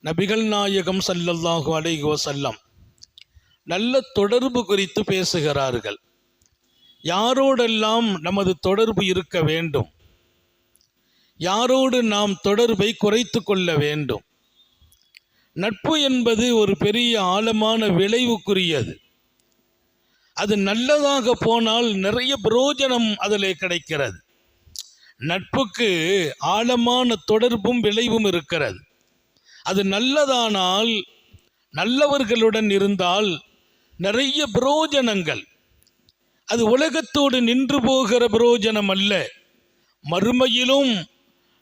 நபிகள் நாயகம் ஸல்லல்லாஹு அலைஹி வஸல்லம் நல்ல தொடர்பு குறித்து பேசுகிறார்கள். யாரோடெல்லாம் நமது தொடர்பு இருக்க வேண்டும், யாரோடு நாம் தொடர்பை குறைத்து கொள்ள வேண்டும். நட்பு என்பது ஒரு பெரிய ஆழமான விளைவுக்குரியது. அது நல்லதாக போனால் நிறைய பிரயோஜனம் அதில் கிடைக்கிறது. நட்புக்கு ஆழமான தொடர்பும் விளைவும் இருக்கிறது. அது நல்லதானால், நல்லவர்களுடன் இருந்தால் நிறைய பிரயோஜனங்கள். அது உலகத்தோடு நின்று போகிற பிரயோஜனம் அல்ல, மறுமையிலும்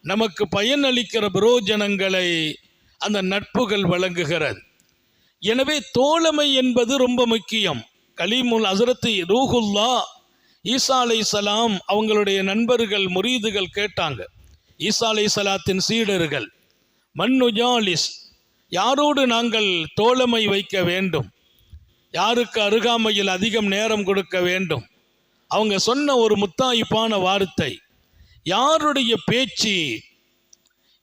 நமக்கு பயனளிக்கிற பிரயோஜனங்களை அந்த நட்புகள் வழங்குகிறது. எனவே தோழமை என்பது ரொம்ப முக்கியம். கலீமுல் ஹஸரத் ரூஹுல்லா ஈசா அலைஹிஸ்ஸலாம் அவங்களுடைய நண்பர்கள் முரீதுகள் கேட்டாங்க. ஈசா அலைஹிஸ்ஸலாத்தின் சீடர்கள், மன்னுஜாலிஸ், யாரோடு நாங்கள் தோழமை வைக்க வேண்டும், யாருக்கு அருகாமையில் அதிகம் நேரம் கொடுக்க வேண்டும். அவங்க சொன்ன ஒரு முத்தாய்ப்பான வார்த்தை, யாருடைய பேச்சு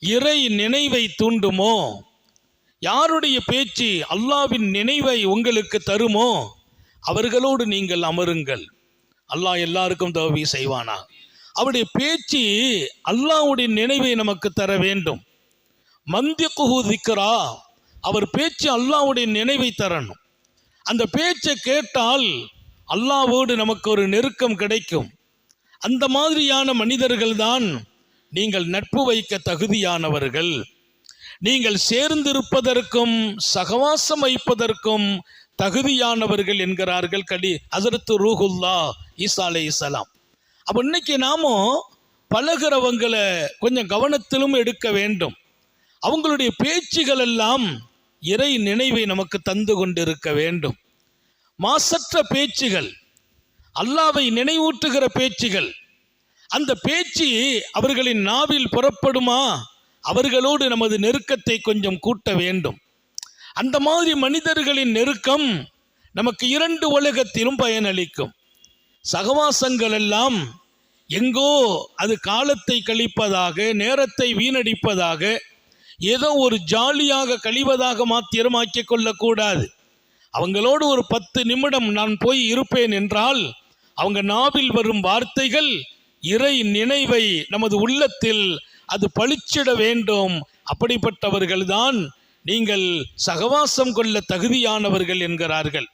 இறை நினைவை தூண்டுமோ, யாருடைய பேச்சு அல்லாஹ்வின் நினைவை உங்களுக்கு தருமோ அவர்களோடு நீங்கள் அமருங்கள். அல்லாஹ் எல்லாருக்கும் தௌஃபீக் செய்வானா. அவருடைய பேச்சு அல்லாஹ்வுடைய நினைவை நமக்கு தர வேண்டும். மந்திகுஹு திக்ரா, அவர் பேச்சு அல்லாஹ்வுடைய நினைவை தரணும். அந்த பேச்சை கேட்டால் அல்லாஹ்வோடு நமக்கு ஒரு நெருக்கம் கிடைக்கும். அந்த மாதிரியான மனிதர்கள் தான் நீங்கள் நட்பு வைக்க தகுதியானவர்கள். நீங்கள் சேர்ந்திருப்பதற்கும் சகவாசம் வைப்பதற்கும் தகுதியானவர்கள் என்கிறார்கள் ஹஸரத் ரூஹுல்லா ஈசா அலைஹிஸ்ஸலாம். அப்போ இன்னைக்கு நாமும் பழகிறவங்களை கொஞ்சம் கவனத்திலும் எடுக்க வேண்டும். அவங்களுடைய பேச்சுகள் எல்லாம் இறை நினைவை நமக்கு தந்து கொண்டிருக்க வேண்டும். மாசற்ற பேச்சுகள், அல்லாஹ்வை நினைவூட்டுகிற பேச்சுகள், அந்த பேச்சு அவர்களின் நாவில் புறப்படுமா, அவர்களோடு நமது நெருக்கத்தை கொஞ்சம் கூட்ட வேண்டும். அந்த மாதிரி மனிதர்களின் நெருக்கம் நமக்கு இரண்டு உலகத்திலும் பயனளிக்கும். சகவாசங்கள் எல்லாம் எங்கோ அது காலத்தை கழிப்பதாக, நேரத்தை வீணடிப்பதாக, ஏதோ ஒரு ஜாலியாக கழிவதாக மாத்திரமாக்கிக் கொள்ளக்கூடாது. அவங்களோடு ஒரு 10 நிமிடம் நான் போய் இருப்பேன் என்றால் அவங்க நாவில் வரும் வார்த்தைகள் இறை நினைவை நமது உள்ளத்தில் அது பளிச்சிட வேண்டும். அப்படிப்பட்டவர்கள்தான் நீங்கள் சகவாசம் கொள்ள தகுதியானவர்கள் என்கிறார்கள்.